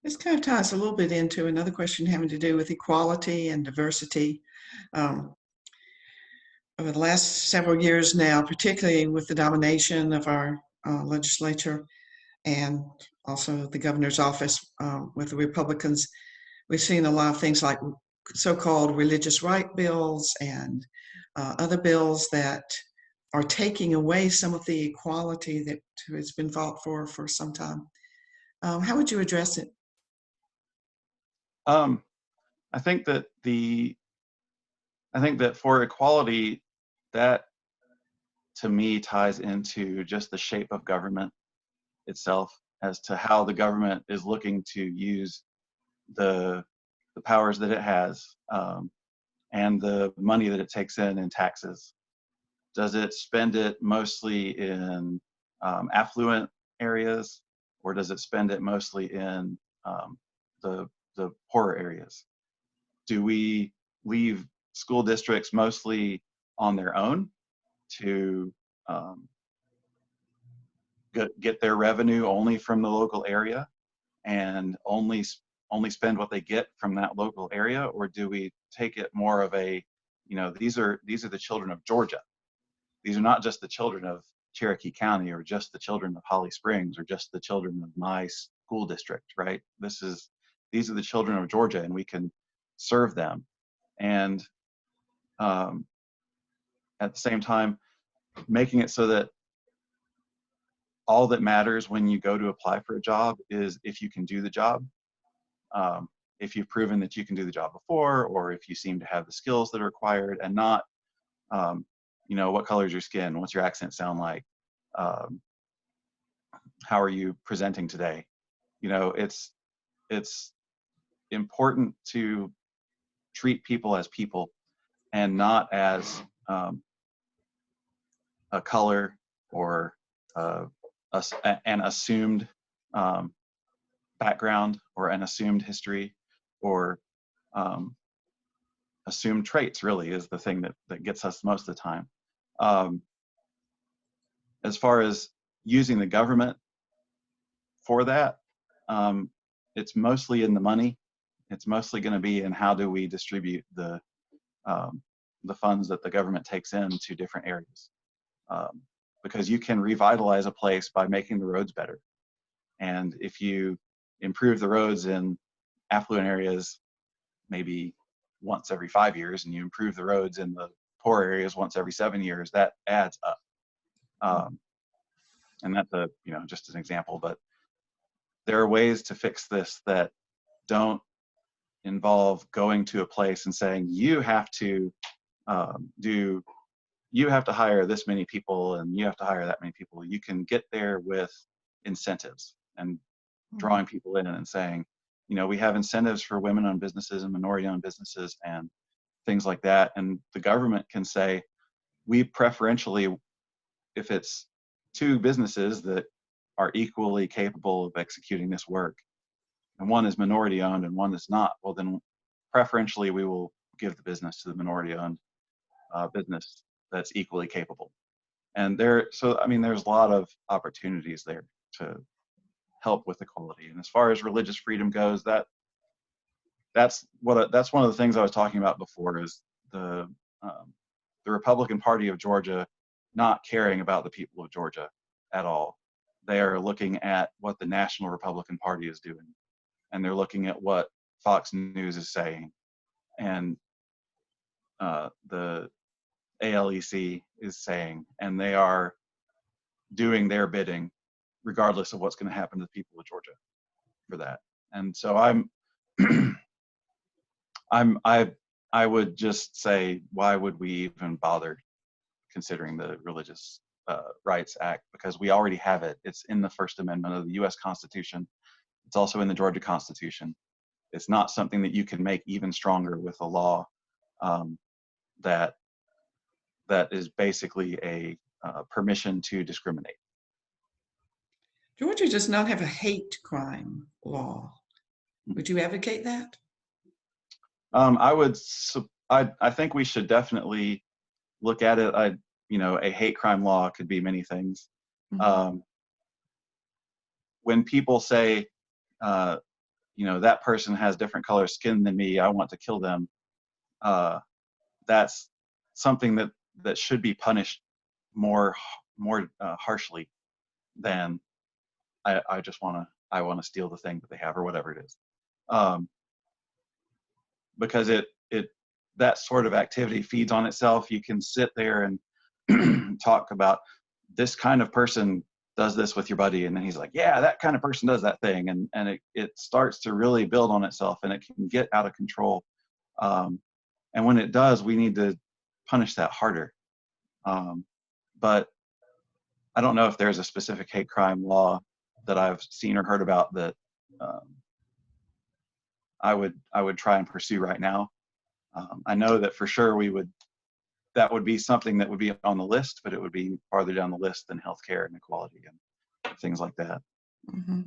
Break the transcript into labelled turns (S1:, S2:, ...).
S1: This kind of ties a little bit into another question having to do with equality and diversity. Um, Over the last several years now, particularly with the domination of our legislature and also the governor's office with the Republicans, we've seen a lot of things like so-called religious right bills and other bills that are taking away some of the equality that has been fought for some time. How would you address it?
S2: Um, I think that for equality, that to me ties into just the shape of government itself as to how the government is looking to use the powers that it has, and the money that it takes in taxes. Does it spend it mostly in affluent areas, or does it spend it mostly in the poorer areas? Do we leave school districts mostly on their own to get their revenue only from the local area and only spend what they get from that local area, or do we take it more of a, these are the children of Georgia. These are not just the children of Cherokee County or just the children of Holly Springs or just the children of my school district, right? These are the children of Georgia, and we can serve them. And at the same time, making it so that all that matters when you go to apply for a job is if you can do the job. If you've proven that you can do the job before, or if you seem to have the skills that are required, and not, what color is your skin? What's your accent sound like? How are you presenting today? It's important to treat people as people and not as a color or an assumed background or an assumed history or assumed traits, really, is the thing that gets us most of the time. As far as using the government for that, it's mostly in the money. It's mostly going to be in how do we distribute the funds that the government takes in to different areas. Because you can revitalize a place by making the roads better. And if you improve the roads in affluent areas maybe once every 5 years, and you improve the roads in the poor areas once every 7 years, that adds up. And that's just an example, but there are ways to fix this that don't involve going to a place and saying, you have to hire this many people and you have to hire that many people. You can get there with incentives and drawing people in and saying, we have incentives for women-owned businesses and minority-owned businesses and things like that. And the government can say, we preferentially, if it's two businesses that are equally capable of executing this work, and one is minority-owned and one is not, well, then preferentially we will give the business to the minority-owned business that's equally capable. And there's a lot of opportunities there to help with equality. And as far as religious freedom goes, that's one of the things I was talking about before, is the Republican Party of Georgia not caring about the people of Georgia at all. They are looking at what the National Republican Party is doing, and they're looking at what Fox News is saying, and the ALEC is saying, and they are doing their bidding regardless of what's going to happen to the people of Georgia for that. And so I would just say, why would we even bother considering the Religious Rights Act? Because we already have it. It's in the First Amendment of the U.S. Constitution. It's also in the Georgia Constitution. It's not something that you can make even stronger with a law that is basically a permission to discriminate.
S1: Georgia does not have a hate crime law. Would you advocate that?
S2: I think we should definitely look at it. A hate crime law could be many things.
S1: Mm-hmm.
S2: When people say that person has different color skin than me, I want to kill them. That's something that should be punished more harshly than I just I want to steal the thing that they have or whatever it is. Because it that sort of activity feeds on itself. You can sit there and talk about this kind of person does this with your buddy, and then he's like, yeah, that kind of person does that thing, and it starts to really build on itself, and it can get out of control. And when it does, we need to punish that harder. But I don't know if there's a specific hate crime law that I've seen or heard about that I would try and pursue right now. I know that for sure that would be something that would be on the list, but it would be farther down the list than healthcare and equality and things like that.
S1: Mm-hmm.